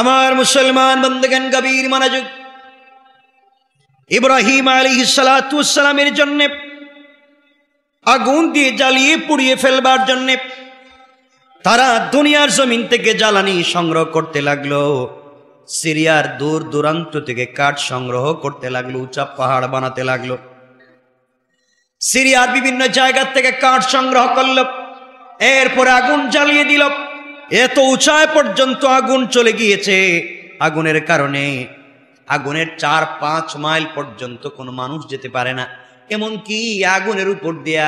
আমার মুসলমান বন্ধুগণ, গভীর মনোযোগ। ইব্রাহিম আলাইহিস সালাতু ওয়াস সালামের জন্য আগুন দিয়ে জ্বালিয়ে পুড়িয়ে ফেলবার জন্য তারা দুনিয়ার জমিন থেকে জ্বালানি সংগ্রহ করতে লাগলো। সিরিয়ার দূর দূরান্ত থেকে কাঠ সংগ্রহ করতে লাগলো, উঁচা পাহাড় বানাতে লাগলো। সিরিয়ার বিভিন্ন জায়গা থেকে কাঠ সংগ্রহ করলো, এরপরে আগুন জ্বালিয়ে দিল। এত উঁচায় পর্যন্ত আগুন চলে গিয়েছে। আগুনের কারণে আগুনের 4-5 মাইল পর্যন্ত কোনো মানুষ যেতে পারে না, এমনকি আগুনের উপর দিয়া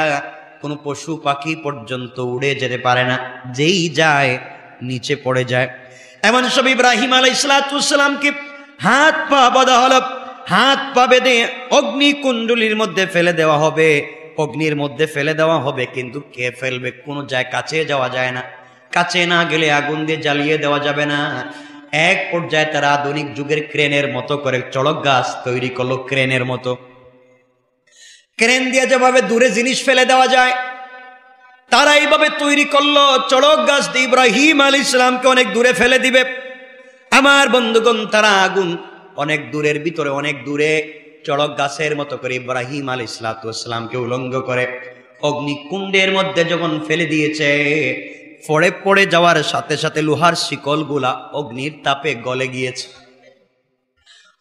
কোনো পশু পাখি পর্যন্ত উড়ে যেতে পারে না, যেই যায় নিচে পড়ে যায়। এমন সব ইব্রাহিম আলাইহিস সালামকে হাত পা বাঁধা হলো, হাত পা বেঁধে অগ্নিকুণ্ডলীর মধ্যে ফেলে দেওয়া হবে। অগ্নির মধ্যে ফেলে দেওয়া হবে, কিন্তু কে ফেলবে? কোনো কাছে যাওয়া যায় না, কাছে না গেলে আগুন দিয়ে জ্বালিয়ে দেওয়া যাবে না। এক পর্যায়ে তারা আধুনিক যুগের ক্রেনের মতো করে চড়ক গাছ তৈরি করলো, ক্রেনের মতো। ক্রেন দিয়ে যেভাবে দূরে জিনিস ফেলে দেওয়া যায়, তারা এইভাবে তৈরি করলো চড়ক গাছ দিয়ে ইব্রাহিম আলাইহিস সালামকে অনেক দূরে ফেলে দিবে। আমার বন্ধুগণ, তারা আগুন অনেক দূরের ভিতরে, অনেক দূরে চড়ক গাছের মতো করে ইব্রাহিম আলাইহিস সালামকে উলঙ্গ করে অগ্নিকুণ্ডের মধ্যে যখন ফেলে দিয়েছে, পড়ে যাওয়ার সাথে সাথে লোহার শিকলগুলা অগ্নির তাপে গলে গিয়েছে।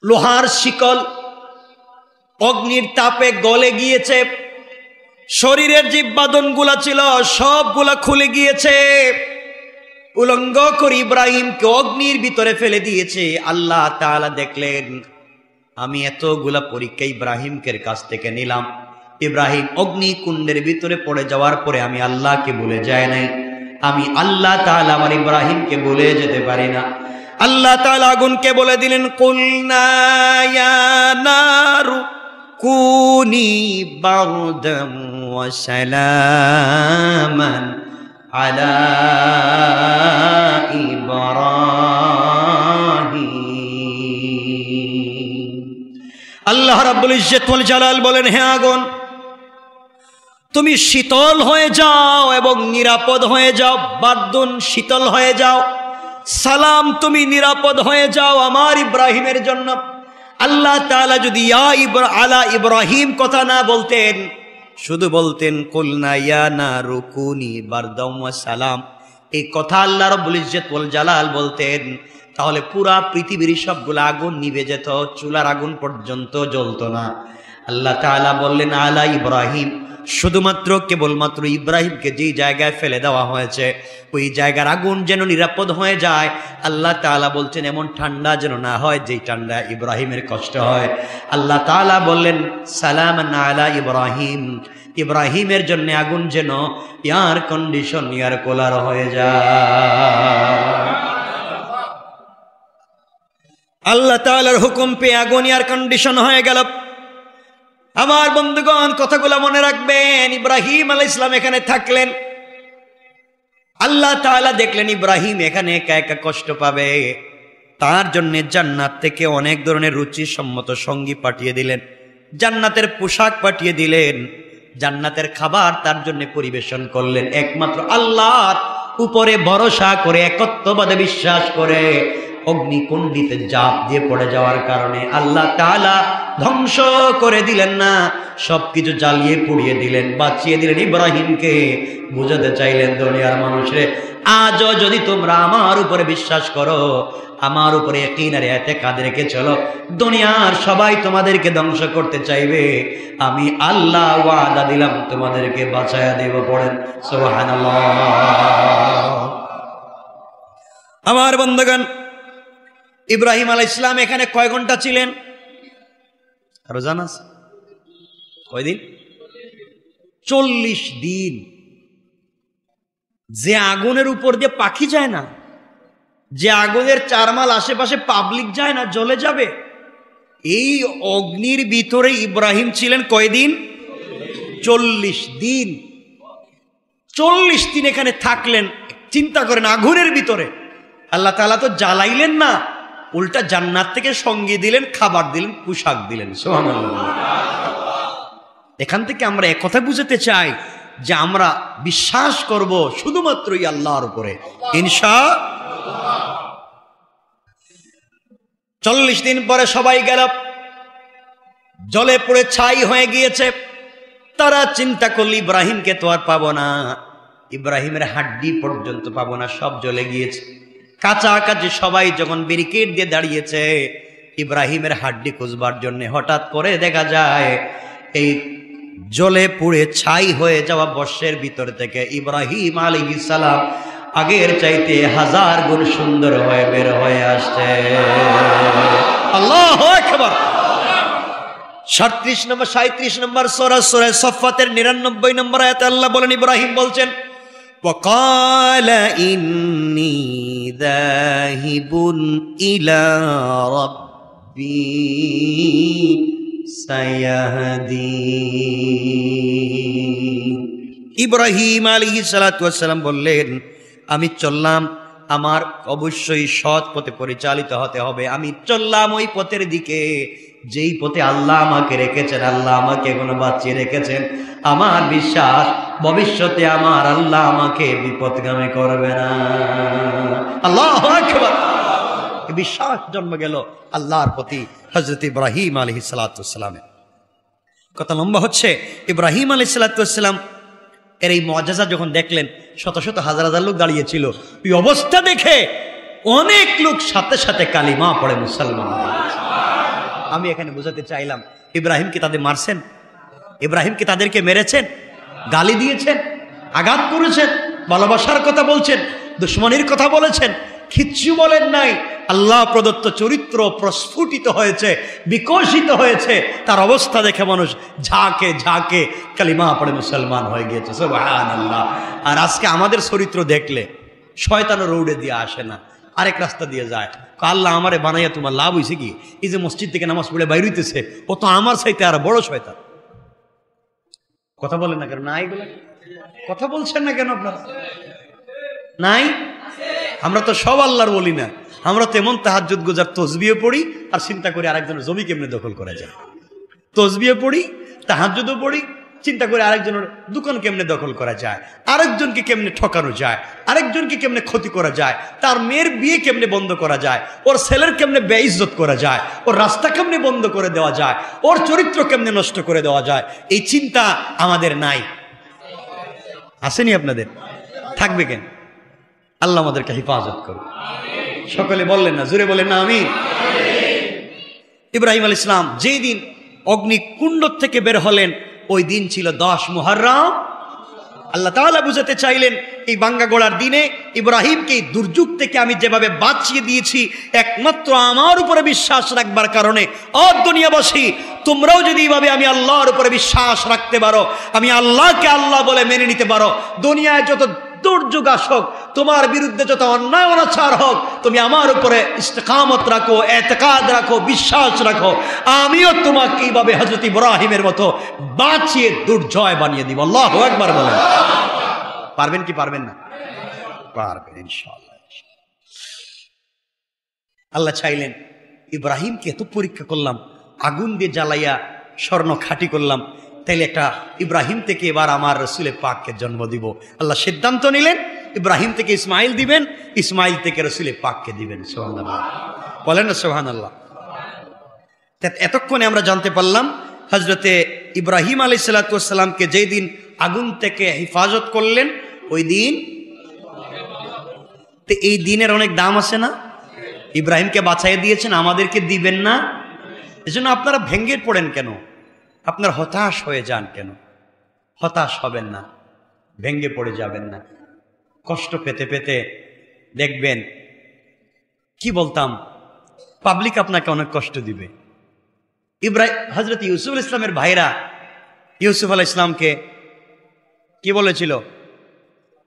লোহার শিকল অগ্নির তাপে গলে গিয়েছে। শরীরের যে বাঁধনগুলা ছিল সবগুলা খুলে গিয়েছে। উলঙ্গ করে ইব্রাহিমকে অগ্নির ভিতরে ফেলে দিয়েছে। আল্লাহ তাআলা দেখলেন, আমি এতগুলা পরীক্ষা ইব্রাহিমের কাছ থেকে নিলাম, ইব্রাহিম অগ্নিকুণ্ডের ভিতরে পড়ে যাওয়ার পরে আমি আল্লাহকে ভুলে যাই নাই। আমি আল্লাহ তাআলা আমার ইব্রাহিমকে ভুলে যেতে পারি না। আল্লাহ তাআলা আগুনকে বলে দিলেন, কুলনা ইয়া নারু কুনি বারদাম ওয়া সালামান আলা ইব্রাহিম। আল্লাহ রাব্বুল ইজ্জত ওয়াল জালাল বলেন, হে আগুন, তুমি শীতল হয়ে যাও এবং নিরাপদ হয়ে যাও। বারদুন, শীতল হয়ে যাও। সালাম, তুমি নিরাপদ হয়ে যাও আমার ইব্রাহিমের জন্য। আল্লাহ তাআলা যদি আলা ইব্রাহিম কথা না বলতেন, শুধু বলতেন কুলনা ইয়া নারু কুনি বারদাম ওয়া সালাম, এই কথা আল্লাহ রাব্বুল ইজ্জত ওয়াল জালাল বলতেন, তাহলে পুরা পৃথিবীর সবগুলো আগুন নিভে যেত, চুলার আগুন পর্যন্ত জ্বলতো না। আল্লাহ তাআলা বললেন আলা ইব্রাহিম, শুধুমাত্র কেবলমাত্র ইব্রাহিমকে যেই জায়গায় ফেলে দেওয়া হয়েছে ওই জায়গার আগুন যেন নিরাপদ হয়ে যায়। আল্লাহ তাআলা বলছেন এমন ঠান্ডা যেন না হয় যেই ঠান্ডা ইব্রাহিমের কষ্ট হয়। আল্লাহ তাআলা বললেন সালামান আলা ইব্রাহিম, ইব্রাহিমের জন্য আগুন যেন এয়ার কন্ডিশন, এয়ার কুলার হয়ে যায়। আল্লাহ তাআলার হুকুম পেয়ে আগুন এয়ার কন্ডিশন হয়ে গেল। আমার বন্ধুগণ, কথাগুলো মনে রাখবেন। ইব্রাহিম আলাইহিস সালাম এখানে থাকলেন। আল্লাহ তাআলা দেখলেন ইব্রাহিম এখানে একা একা কষ্ট পাবে, তার জন্য জান্নাত থেকে অনেক ধরনের রুচিসম্মত সঙ্গী পাঠিয়ে দিলেন, জান্নাতের পোশাক পাঠিয়ে দিলেন, জান্নাতের খাবার তার জন্য পরিবেশন করলেন। একমাত্র আল্লাহর উপরে ভরসা করে, একত্ববাদে বিশ্বাস করে অগ্নিকুণ্ডীতে জাপ দিয়ে পড়ে যাওয়ার কারণে আল্লাহ তাআলা ধ্বংস করে দিলেন না, সবকিছু জ্বালিয়ে পুড়িয়ে দিলেন, বাঁচিয়ে দিলেন ইব্রাহিমকে। বুঝাতে চাইলেন দুনিয়ার মানুষরে, আজও যদি তোমরা আমার উপরে বিশ্বাস করো, আমার উপরে ইয়াকিন আর ইতিকাদ রেখে চলো, দুনিয়ার সবাই তোমাদেরকে ধ্বংস করতে চাইবে, আমি আল্লাহ ওয়াদা দিলাম তোমাদেরকে বাঁচায়া দেব। পড়েন সুবহানাল্লাহ। আমার বন্ধুগণ, ইব্রাহিম আলাইহিস সালাম এখানে কয় ঘন্টা ছিলেন আরো জানা আছে? কয়দিন? 40 দিন। যে আগুনের উপর দিয়ে পাখি যায় না, যে আগুনের 4 মাইল আশেপাশে পাবলিক যায় না, জ্বলে যাবে, এই অগ্নির ভিতরে ইব্রাহিম ছিলেন কয়দিন? 40 দিন। 40 দিন এখানে থাকলেন। চিন্তা করেন, আগুনের ভিতরে। আল্লাহ তাআলা তো জ্বালাইলেন না, উল্টা জান্নাত থেকে সঙ্গী দিলেন, খাবার দিলেন, পোশাক দিলেন। সুবহানাল্লাহ। এখান থেকে আমরা এক কথা বুঝাতে চাই যে আমরা বিশ্বাস করব শুধুমাত্রই আল্লাহর উপরে ইনশাআল্লাহ। 40 দিন পরে সবাই গেল, জলে পুড়ে ছাই হয়ে গিয়েছে। তারা চিন্তা করল ইব্রাহিমকে তো আর পাবো না, ইব্রাহিমের হাড্ডি পর্যন্ত পাবো না, সব জ্বলে গিয়েছে। কাছাকাছি সবাই যখন ব্যারিকেড দিয়ে দাঁড়িয়েছে ইব্রাহিমের হাড্ডি খুঁজবার জন্য, হঠাৎ করে দেখা যায় এই জ্বলে পুড়ে ছাই হয়ে যাওয়া বর্ষের ভিতর থেকে ইব্রাহিম আলাইহিস সালাম আগের চাইতে 1000 গুণ সুন্দর হয়ে বের হয়ে আসছে। আল্লাহু আকবার। 37 নম্বর 37 নম্বর সূরা সূরা সফফাতের 99 নম্বর আয়াতে আল্লাহ বলেন, ইব্রাহিম বলছেন وقال إني ذاهب إلى ربي سيهدين। ইব্রাহিম আলাইহিস সালাতু ওয়াস সালাম বললেন, আমি চললাম, আমার অবশ্যই সৎ পথে পরিচালিত হতে হবে। আমি চললাম ওই পথের দিকে যেই পথে আল্লাহ আমাকে রেখেছেন, আল্লাহ আমাকে এখনো বাঁচিয়ে রেখেছেন। আমার বিশ্বাস ভবিষ্যতে আমার আল্লাহ আমাকে বিপদগামী করবে না। আল্লাহু আকবার। বিশ্বাস জন্ম গেল আল্লাহর প্রতি হযরত ইব্রাহিম আলাইহিস সালাতু ওয়াস সালামের। কথা লম্বা হচ্ছে, ইব্রাহিম আলাইহিস সালাতু ওয়াস সালাম এর এই মুআজিজা যখন দেখলেন, শত শত হাজার হাজার লোক দাঁড়িয়েছিল, এই অবস্থা দেখে অনেক লোক সাথে সাথে কালিমা পড়ে মুসলমান। আমি এখানে বোঝাতে চাইলাম, ইব্রাহিম কি তাদের মারছেন? ইব্রাহিম কি তাদেরকে মেরেছেন? গালি দিয়েছেন? আঘাত করেছেন? ভালোবাসার কথা বলছেন? দুশ্মনির কথা বলেছেন? কিচ্ছু বলেন নাই। আল্লাহ প্রদত্ত চরিত্র প্রস্ফুটিত হয়েছে, বিকশিত হয়েছে। তার অবস্থা দেখে মানুষ ঝাঁকে ঝাঁকে কালিমা পড়ে মুসলমান হয়ে গিয়েছে। সুবহানাল্লাহ। আর আজকে আমাদের চরিত্র দেখলে শয়তানও রৌড়ে দিয়ে আসে না, আরেক রাস্তা দিয়ে যায়। আল্লাহ আমারে বানাইয়া তোমার লাভ হয়েছে কি? এই যে মসজিদ থেকে নামাজ পড়ে বাইর হইতেছে, ও তো আমার চাইতে আর বড় শয়তান। কথা বলেন না কেন? নাই বলে কথা বলছেন না কেন আপনারা? নাই? আমরা তো সব আল্লাহর বলি না, আমরা তো এমন তাহাজ্জুদ গুজার তসবিহ পড়ি আর চিন্তা করি আরেকজনের জমি কেমনে দখল করা যায়। তসবিহ পড়ি, তাহাজ্জুদও পড়ি, চিন্তা করে আরেকজনের দোকান কেমনে দখল করা যায়, আরেকজনকে কেমনে ঠকানো যায়, আরেকজনকে কেমনে ক্ষতি করা যায়, তার মেয়ের বিয়ে কেমনে বন্ধ করা যায়, ওর ছেলের কেমনে বেইজ্জত করা যায়, ওর রাস্তা কেমনে বন্ধ করে দেওয়া যায়, ওর চরিত্র কেমনে নষ্ট করে দেওয়া যায়, এই চিন্তা আমাদের নাই। আসেনি আপনাদের? থাকবে কেন? আল্লাহ আমাদেরকে হেফাজত করুন। সকলে বললেন না? জোরে বলেন না আমিন। ইব্রাহিম আলাইহিস সালাম যেই দিন অগ্নিকুণ্ড থেকে বের হলেন, ওই দিন ছিল 10 মুহররম। আল্লাহ তাআলা বুঝাতে চাইলেন, এই বাঙ্গা গোড়ার দিনে ইব্রাহিমকে এই দুর্যোগ থেকে আমি যেভাবে বাঁচিয়ে দিয়েছি, একমাত্র আমার উপরে বিশ্বাস রাখবার কারণে। ও দুনিয়াবাসী, তোমরাও যদি এইভাবে আমি আল্লাহর উপরে বিশ্বাস রাখতে পারো, আমি আল্লাহকে আল্লাহ বলে মেনে নিতে পারো, দুনিয়ায় যত দুর্যোগ আসুক, তোমার বিরুদ্ধে যত অন্যায় অনাচার হোক, তুমি আমার উপরে ইস্তেকামত রাখো, এতেকাদ রাখো, বিশ্বাস রাখো, আমিও তোমাকে এইভাবে হযরত ইব্রাহিমের মতো বাঁচিয়ে দুর্জয় বানিয়ে দিব। আল্লাহু আকবার বলেন। পারবেন কি পারবেন না? পারবেন ইনশাআল্লাহ। আল্লাহ চাইলেন ইব্রাহিমকে এত পরীক্ষা করলাম, আগুন দিয়ে জ্বালাইয়া স্বর্ণ খাঁটি করলাম, তাইলে একটা ইব্রাহিম থেকে এবার আমার রসুলের পাককে জন্ম দিব। আল্লাহ সিদ্ধান্ত নিলেন, ইব্রাহিম থেকে ইসমাইল দিবেন, ইসমাইল থেকে রসুলের পাককে দিবেন। সুবহানাল্লাহ বলেন না? সুবহানাল্লাহ। এতক্ষণে আমরা জানতে পারলাম হযরতে ইব্রাহিম আলাইহিস সালাতু ওয়াস সালামকে যেই দিন আগুন থেকে হেফাজত করলেন, ওই দিন। তো এই দিনের অনেক দাম আছে না? ইব্রাহিমকে বাঁচাইয়ে দিয়েছেন, আমাদেরকে দিবেন না? এজন্য আপনারা ভেঙ্গে পড়েন কেন? আপনার হতাশ হয়ে যান কেন? হতাশ হবেন না, ভেঙ্গে পড়ে যাবেন না। কষ্ট পেতে পেতে দেখবেন, কি বলতাম, পাবলিক আপনাকে অনেক কষ্ট দিবে। হযরত ইউসুফ আলাইহিস সালামের ভাইরা ইউসুফ আলাইহিস সালামকে কি বলেছিল?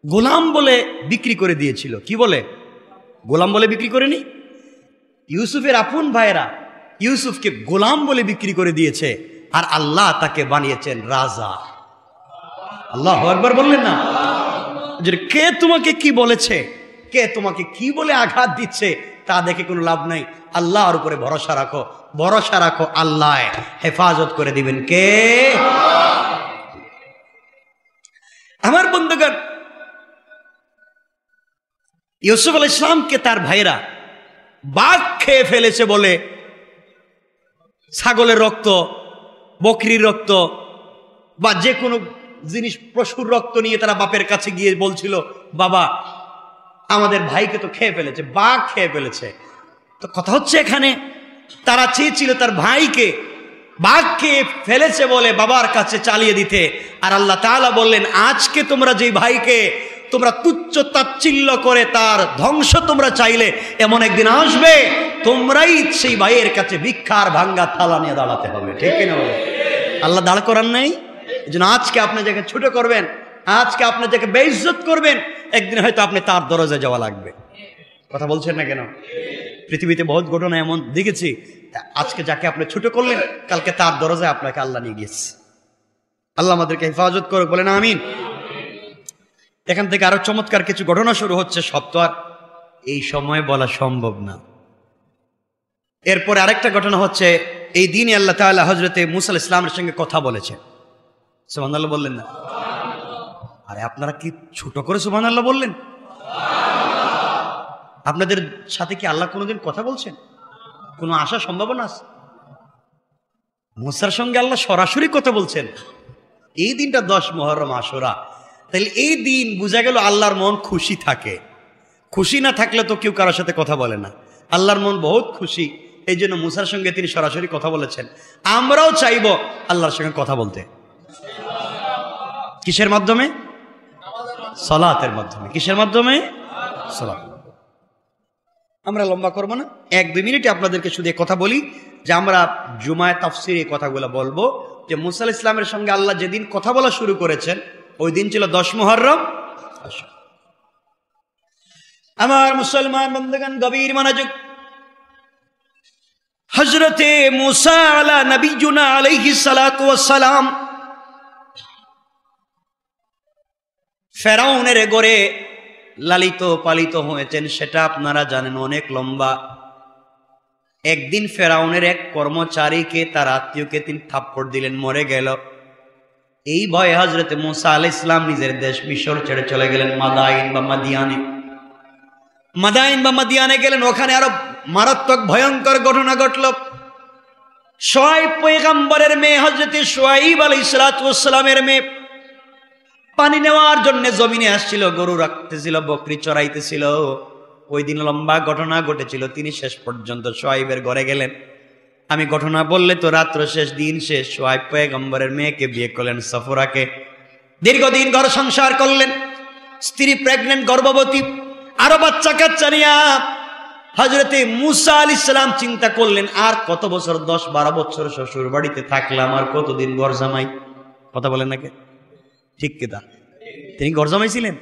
গোলাম বলে বিক্রি করে দিয়েছিল। কি বলে? গোলাম বলে বিক্রি করেনি। ইউসুফের আপন ভাইরা ইউসুফকে গোলাম বলে বিক্রি করে দিয়েছে, আর আল্লাহ তাকে বানিয়েছেন রাজা। আল্লাহু আকবার বললেন না? যে কে তোমাকে কি বলেছে, কে তোমাকে কি বলে আঘাত দিচ্ছে, তা দেখে কোনো লাভ নাই। আল্লাহর উপরে ভরসা রাখো, ভরসা রাখো, আল্লাহ হেফাজত করে দিবেন। কে? আমার বন্ধুগণ, ইউসুফ আলাইহিস সালামকে তার ভাইরা বাঘ খেয়ে ফেলেছে বলে ছাগলের রক্ত, বকরির রক্ত বা যে কোনো জিনিস, পশুর রক্ত নিয়ে তারা বাপের কাছে গিয়ে বলছিল, বাবা আমাদের ভাইকে তো খেয়ে ফেলেছে, বাঘ খেয়ে ফেলেছে। তো কথা হচ্ছে এখানে তারা চেয়েছিল তার ভাইকে বাঘ খেয়ে ফেলেছে বলে বাবার কাছে চালিয়ে দিতে। আর আল্লাহ তাআলা বললেন, আজকে তোমরা যে ভাইকে তোমরা তুচ্ছ তাচ্ছিল্য করে তার ধ্বংস তোমরা চাইলে, এমন একদিন আসবে তোমরাই সেই ভাইয়ের কাছে ভিক্ষার ভাঙ্গা থালা নিয়ে দাঁড়াতে হবে। ঠিক কিনা বলো? আল্লাহ দাঁড় করার নেই। এই জন্য আজকে আপনি যাকে ছোট করবেন, আজকে আপনি যাকে বেইজ্জত করবেন, একদিন হয়তো আপনি তার দরজায় যাওয়া লাগবে। কথা বলছেন না কেন? পৃথিবীতে বহুত ঘটনা এমন দেখেছি, আজকে যাকে আপনি ছোট করলেন, কালকে তার দরজায় আপনাকে আল্লাহ নিয়ে গিয়েছে। আল্লাহ আমাদেরকে হেফাজত করুক, বলেন আমিন। এখান থেকে আরো চমৎকার কিছু ঘটনা শুরু হচ্ছে, সব তো আর এই সময়ে বলা সম্ভব না। এরপরে আরেকটা ঘটনা হচ্ছে, এই দিনে আল্লাহ তাআলা হযরতে মূসা আলাইহিস সালামের সঙ্গে কথা বলেছেন। সুবহানাল্লাহ বললেন না? আরে আপনারা কি ছোট করে সুবহানাল্লাহ বললেন? আপনাদের সাথে কি আল্লাহ কোনোদিন কথা বলছেন? কোনো আশা সম্ভাবনা আছে? মূসার সঙ্গে আল্লাহ সরাসরি কথা বলছেন। এই দিনটা 10 মুহররম আশুরা। তাহলে এই দিন বোঝা গেল আল্লাহর মন খুশি থাকে। খুশি না থাকলে তো কেউ কারোর সাথে কথা বলে না। আল্লাহর মন বহুত খুশি, এই জন্য মূসার সঙ্গে তিনি সরাসরি কথা বলেছেন। আমরাও চাইব আল্লাহর সঙ্গে কথা বলতে। কিসের মাধ্যমে? সালাতের মাধ্যমে। কিসের মাধ্যমে? সালাত। আমরা লম্বা করবো না, 1-2 মিনিটে আপনাদেরকে শুধু কথা বলি যে আমরা জুমায় তাফসীরে এই কথাগুলো বলবো যে মূসা আলাইহিস সালামের সঙ্গে আল্লাহ যেদিন কথা বলা শুরু করেছেন ওই দিন ছিল 10 মুহররম। আমার মুসলমান বন্ধুগণ, গভীর মনোযোগ। হযরতে মূসা আলা নবিয়ুনা আলাইহিস সালাতু ওয়াস সালাম ফেরাউনের ঘরে লালিত পালিত হয়েছেন, সেটা আপনারা জানেন, অনেক লম্বা। একদিন ফেরাউনের এক কর্মচারীকে, তার আত্মীয়কে তিনি থাপ্পড় দিলেন, মরে গেল। এই ভয়ে হযরতে মূসা আলাইহিস সালাম নিজের দেশ মিশর ছেড়ে চলে গেলেন মাদাইন বা মাদিয়ানে গেলেন। ওখানে আরো মারাত্মক ভয়ঙ্কর ঘটনা ঘটল। শুআয়ব পয়গম্বরের মেয়ে, হযরতে শুআয়ব আলাইহিস সালাতু ওয়াস সালামের মেয়ে পানি নেওয়ার জন্য জমিনে আসছিল, গরু রাখতেছিল, বকরি চড়াইতেছিল। ওই দিন লম্বা ঘটনা ঘটেছিল। তিনি শেষ পর্যন্ত শুআয়বের ঘরে গেলেন। আমি ঘটনা বললে তো রাত্র শেষ, দিন শেষ। শুআয়ব পয়গম্বরের মেয়েকে বিয়ে করলেন, সফরাকে। দীর্ঘদিন ঘর সংসার করলেন। স্ত্রী প্রেগনেন্ট, গর্ভবতী, আরো বাচ্চা কাচ্চা নিয়া হযরতে মূসা আলাইহিস সালাম চিন্তা করলেন, আর কত বছর, 10-12 বছর শ্বশুর বাড়িতে থাকলাম, আর কতদিন ঘর জামাই। কথা বলেন নাকি? ঠিক কিনা? তিনি ঘর জামাই ছিলেন,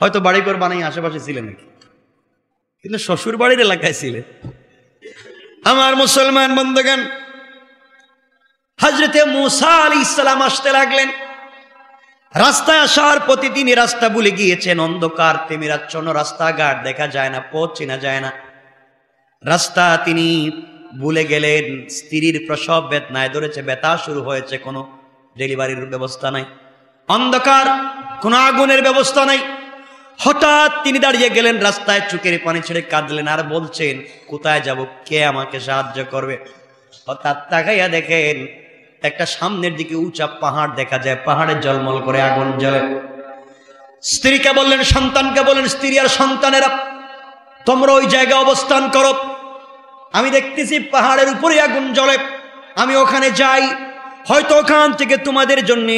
হয়তো বাড়ি ঘর বানাই আশেপাশে ছিলেন নাকি, কিন্তু শ্বশুর বাড়ির এলাকায় ছিলেন। আমার মুসলমান বন্ধুগণ, হযরতে মূসা আলাইহিস সালাম আসতে লাগলেন। রাস্তায় আসার প্রতিদিনই রাস্তা ভুলে গিয়েছেন, অন্ধকার তিমিরাচ্ছন্ন, রাস্তাঘাট দেখা যায় না, পথ চেনা যায় না। রাস্তা তিনি ভুলে গেলেন। স্ত্রীর প্রসব বেদনায় ধরেছে, ব্যথা শুরু হয়েছে, কোনো ডেলিভারির ব্যবস্থা নাই, অন্ধকার, কোনো আগুনের ব্যবস্থা নাই। হঠাৎ তিনি দাঁড়িয়ে গেলেন রাস্তায়, চোখের পানি ছেড়ে কাঁদলেন আর বলছেন, কোথায় যাব, কে আমাকে সাহায্য করবে? হঠাৎ তাকাইয়া দেখেন একটা সামনের দিকে উঁচা পাহাড় দেখা যায়, পাহাড়ে ঝলমল করে আগুন জ্বলে। স্ত্রীকে বললেন, সন্তানকে বললেন, স্ত্রী আর সন্তানেরা তোমরা ওই জায়গায় অবস্থান করো, আমি দেখতেছি পাহাড়ের উপরে আগুন জ্বলে, আমি ওখানে যাই, হয়তো ওখান থেকে তোমাদের জন্য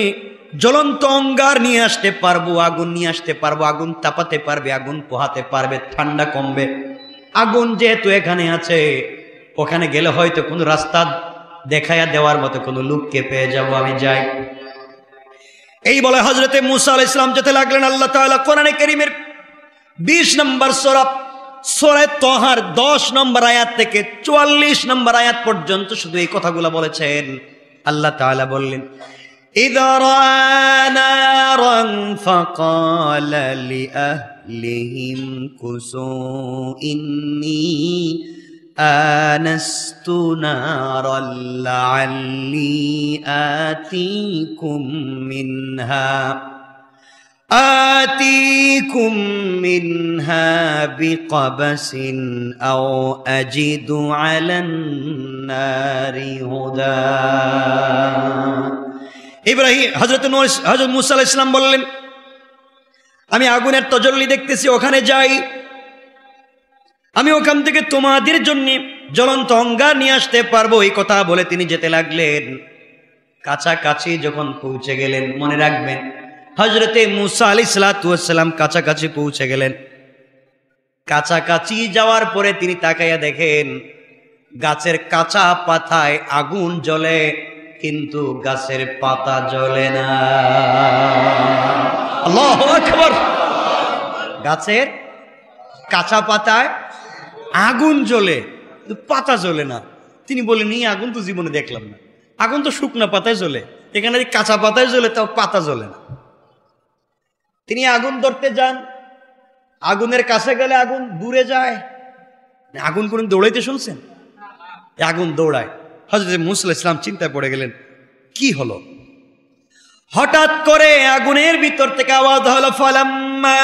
জ্বলন্ত অঙ্গার নিয়ে আসতে পারবো, আগুন নিয়ে আসতে পারবো, আগুন তাপাতে পারবে, আগুন পোহাতে পারবে, ঠান্ডা কমবে। আগুন যেহেতু এখানে আছে, ওখানে গেলে হয়তো কোনো রাস্তা দেখাইয়া দেওয়ার মতো কোনো লোককে পেয়ে যাব, আমি যাই। এই বলে হযরতে মূসা আলাইহিস সালাম যেতে লাগলেন। আল্লাহ তাআলা কোরআনে কারীমের 20 নম্বর সূরা তাহার 10 নম্বর আয়াত থেকে 44 নম্বর আয়াত পর্যন্ত শুধু এই কথাগুলো বলেছেন। আল্লাহ তাআলা বললেন, ইযা রাআ নারান ফাকালা লিআহলিহিম কুসু ইন্নী আনাস্তু নারান লাআল্লি আতীকুম মিনহা آتيكم منها بقبس أو أجد على النار هدى ইব্রাহিম হযরত মুসা আলাইহিস সালাম বললেন, আমি আগুনের তজল্লি দেখতেছি, ওখানে যাই, আমি ওখান থেকে তোমাদের জন্য জ্বলন্ত অঙ্গার নিয়ে আসতে পারবো। এই কথা বলে তিনি যেতে লাগলেন। কাছাকাছি যখন পৌঁছে গেলেন, মনে রাখবেন হযরতে মুসা আলাইহিস সালাম কাছাকাছি পৌঁছে গেলেন। কাছাকাছি যাওয়ার পরে তিনি তাকাইয়া দেখেন গাছের কাঁচা পাতায় আগুন জ্বলে, কিন্তু গাছের পাতা জ্বলে না। আল্লাহু আকবার! গাছের কাঁচা পাতায় আগুন জ্বলে, কিন্তু পাতা জ্বলে না। তিনি বলেন, এই আগুন তো জীবনে দেখলাম না, আগুন তো শুকনা পাতায় জ্বলে, এখানে কাঁচা পাতায় জ্বলে, তাও পাতা জ্বলে না। তিনি আগুন ধরতে যান, আগুনের কাছে গেলে আগুন দূরে যায়। আগুন কোন দৌড়াইতে শুনছেন? আগুন দৌড়ায়। হযরত মুসা আলাইহিস সালাম চিন্তায় পড়ে গেলেন, কি হলো? হঠাৎ করে আগুনের ভিতর থেকে আওয়াজ হলো, ফালাম্মা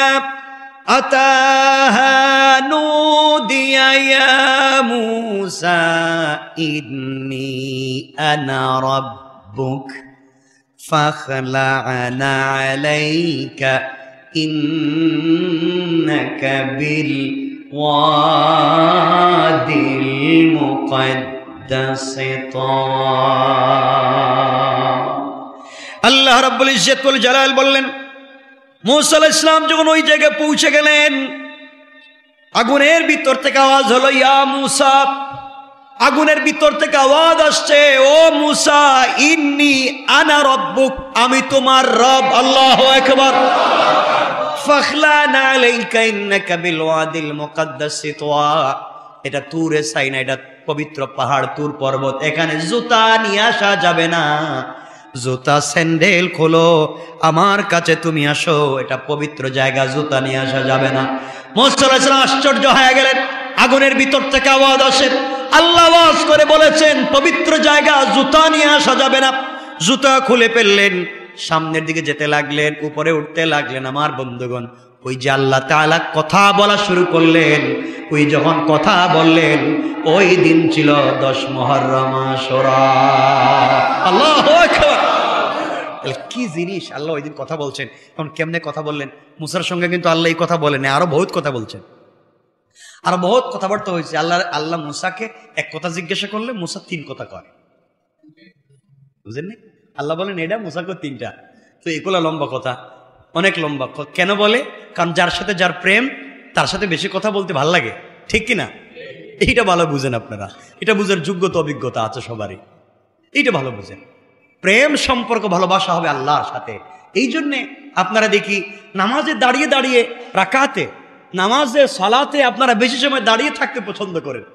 আতাহা নুদিয়া ইয়া মুসা ইন্নী আনা রাব্বুক ফাখলা'না আলাইকা ইন্নাকা বিল ওয়াদিল মুকদ্দাস তুওয়া। আল্লাহ রাব্বুল ইজ্জত ওয়াল জালাল বললেন, মুসা আলাইহিস সালাম যখন ওই জায়গায় পৌঁছে গেলেন, আগুনের ভিতর থেকে আওয়াজ হলো, ইয়া মুসা। আগুনের ভিতর থেকে আওয়াজ আসছে, ও মুসা, ইন্নী আনা রাব্বুক, আমি তোমার রব। আল্লাহু আকবার। ফাখলা'না আলাইকা ইন্নাকা বিল ওয়াদিল মুকদ্দাস তুওয়া। এটা তুরে সাইনা, এটা পবিত্র পাহাড় তুর পর্বত, এখানে জুতা নিয়ে আসা যাবে না। জুতা স্যান্ডেল খোলো, আমার কাছে তুমি আসো, এটা পবিত্র জায়গা, জুতা নিয়ে আসা যাবে না। মুসা আলাইহিস সালাম আশ্চর্য হয়ে গেলেন। আগুনের ভিতর থেকে আওয়াজ আসে, আল্লাহ আওয়াজ করে বলেছেন পবিত্র জায়গা, জুতা নিয়ে আসা যাবে না। জুতা খুলে ফেললেন, সামনের দিকে যেতে লাগলেন, উপরে উঠতে লাগলেন। আমার বন্ধুগণ, ওই যে আল্লাহ তাআলা কথা বলা শুরু করলেন, ওই যখন কথা বললেন, ওই দিন ছিল 10 মুহররম আশুরা। আল্লাহু আকবার! কি জিনিস! আল্লাহ ওই দিন কথা বলছেন। এখন কেমনে কথা বললেন? মুসার সঙ্গে কিন্তু আল্লাহ এই কথা বলেন, আরো বহুত কথা বলছেন, আরো বহুত কথাবার্তা হয়েছে। আল্লাহ মুসাকে এক কথা জিজ্ঞাসা করলে মুসা 3 কথা কয়, বুঝেন? আল্লাহ বলেন এটা, মুসাকে 3টা। তো এগুলা লম্বা কথা, অনেক লম্বা। কেন বলে? কারণ যার সাথে যার প্রেম, তার সাথে বেশি কথা বলতে ভাল লাগে, ঠিক কিনা? এইটা ভালো বুঝেন আপনারা, এটা বুঝার যোগ্যতা অভিজ্ঞতা আছে সবারই, এইটা ভালো বুঝেন। প্রেম সম্পর্ক ভালোবাসা হবে আল্লাহর সাথে। এই জন্যে আপনারা দেখি নামাজে দাঁড়িয়ে দাঁড়িয়ে, রাকাতে, নামাজে সালাতে আপনারা বেশি সময় দাঁড়িয়ে থাকতে পছন্দ করেন,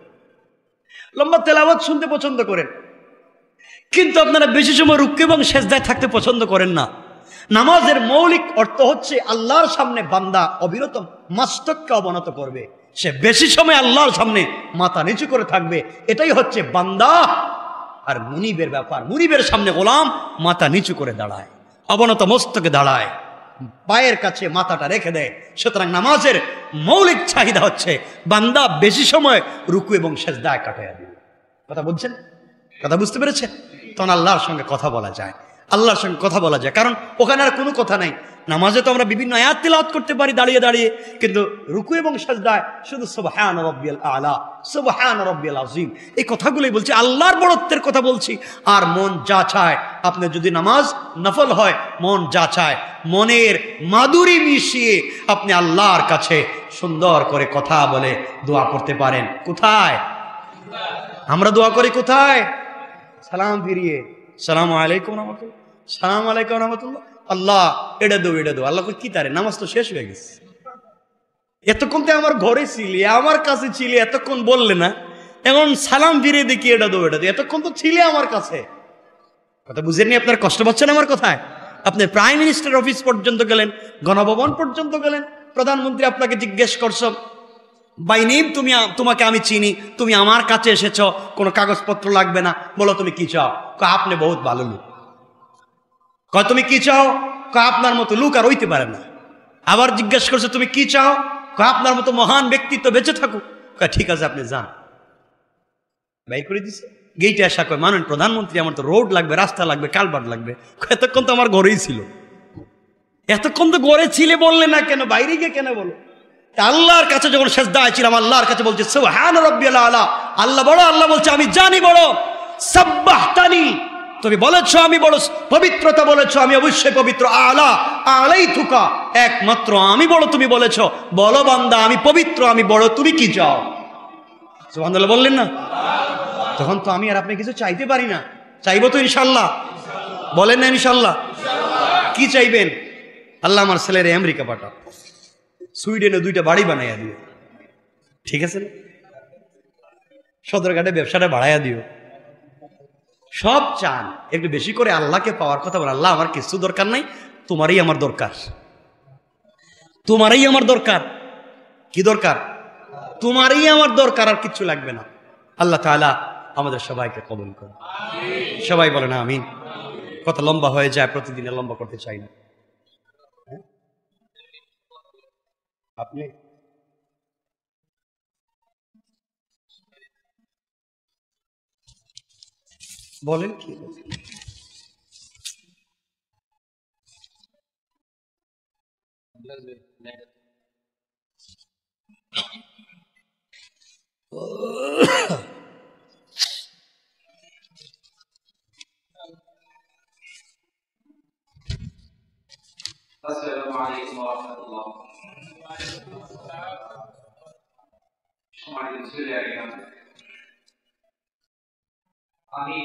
লম্বা তেলাওয়াত শুনতে পছন্দ করেন, কিন্তু আপনারা বেশি সময় রুকু এবং সেজদায় থাকতে পছন্দ করেন না। নামাজের মৌলিক অর্থ হচ্ছে আল্লাহর সামনে বান্দা অবিরত মস্তককে অবনত করবে, সে বেশি সময় আল্লাহর সামনে মাথা নিচু করে থাকবে। এটাই হচ্ছে বান্দা আর মুনিবের ব্যাপার। মুনিবের সামনে গোলাম মাথা নিচু করে দাঁড়ায়, অবনত মস্তকে দাঁড়ায়, পায়ের কাছে মাথাটা রেখে দেয়। সুতরাং নামাজের মৌলিক চাহিদা হচ্ছে বান্দা বেশি সময় রুকু এবং সেজদায় কাটাইয়া দিবে। কথা বুঝছেন? কথা বুঝতে পেরেছেন? তখন আল্লাহর সঙ্গে কথা বলা যায়, আল্লাহর সঙ্গে কথা বলা যায়, কারণ ওখানে আর কোনো কথা নাই। নামাজে তো আমরা বিভিন্ন আয়াত তিলাওয়াত করতে পারি দাঁড়িয়ে দাঁড়িয়ে, কিন্তু রুকু এবং সাজদায় শুধু সুবহান রাব্বিয়াল আলা, সুবহান রাব্বিয়াল আযীম, এই কথাগুলোই বলছি, আল্লাহর বড়ত্বের কথা বলছি। আর মন যা চায়, আপনি যদি নামাজ নফল হয়, মন যা চায় মনের মাধুরী মিশিয়ে আপনি আল্লাহর কাছে সুন্দর করে কথা বলে দোয়া করতে পারেন। কোথায় আমরা দোয়া করি? কোথায়? সালাম ফিরিয়ে, সালাম আলাইকুম রহমতুল্লাহ, সালাম আলাইকুম রহমতুল্লাহ, আল্লাহ এটা দো, এটা দো। আল্লাহ কি তারে, নামাজ তো শেষ হয়ে গেছে, এতক্ষণ তো আমার ঘরে ছিলি, আমার কাছে ছিলি, এতক্ষণ বললে না, এখন সালাম ফিরিয়ে দেখি এটা দো, এটা দো, এতক্ষণ তো ছিলে আমার কাছে। কথা বুঝেননি? আপনার কষ্ট পাচ্ছেন আমার কথায়? আপনি প্রাইম মিনিস্টার অফিস পর্যন্ত গেলেন, গণভবন পর্যন্ত গেলেন, প্রধানমন্ত্রী আপনাকে জিজ্ঞেস করছো বাই নেম, তোমাকে আমি চিনি, তুমি আমার কাছে এসেছ, কোনো কাগজপত্র লাগবে না, বলো তুমি কি চাও? আপনি বহুত ভালো লোক। তুমি কি চাও? আপনার মতো লোক আর হইতে পারে না, আবার জিজ্ঞাসা করছে তুমি কি চাও? আপনার মতো মহান ব্যক্তিত্ব বেঁচে থাকুক। ঠিক আছে আপনি যান। বাইর করে দিছে। গেইটে আসা কয় মাননীয় প্রধানমন্ত্রী, আমার তো রোড লাগবে, রাস্তা লাগবে, কালভার্ট লাগবে। এতক্ষণ তো আমার ঘরেই ছিল। এতক্ষণ তো ঘরে ছিলে, বললে না কেন? বাইরে গিয়ে কেন বলো? আল্লাহর কাছে যখন সেজদায় ছিলাম, আল্লাহর কাছে বলছে সুবহান রাব্বিয়াল আলা, আল্লাহ বড়। আল্লাহ বলছে আমি জানি বড়। সাব্বাহতানি, তুমি বলেছো আমি বড়, পবিত্রতা বলেছো আমি অবশ্যই পবিত্র। আলা আলাইতুকা, একমাত্র আমি বড় তুমি বলেছো। বলো বান্দা আমি পবিত্র, আমি বড়, তুমি কি চাও? সুবহানাল্লাহ বললেন না? তখন তো আমি আর আপনি কিছু চাইতে পারি না। চাইবো তো ইনশাল্লাহ? বলেন না ইনশাল্লাহ? কি চাইবেন? আল্লাহ আমার ছেলের আমেরিকা পাঠাও, সুইডেনে 2টা বাড়ি বানাইয়া দিও, ঠিক আছে না? সদরঘাটে ব্যবসাটা বাড়াইয়া দিও। সব চান, একটু বেশি করে আল্লাহকে পাওয়ার কথা বল। আল্লাহ আমার কিছু দরকার নাই, তোমারই আমার দরকার, তোমারই আমার দরকার। কি দরকার? তোমারই আমার দরকার, আর কিচ্ছু লাগবে না। আল্লাহ তাআলা আমাদের সবাইকে কবুল করুন। সবাই বলেন আমিন। কত লম্বা হয়ে যায়, প্রতিদিনে লম্বা করতে চাই না। আপনি বলেন কি? আসসালামু আলাইকুম ওয়া রাহমাতুল্লাহ। সম্মানিত ছেলে, আমি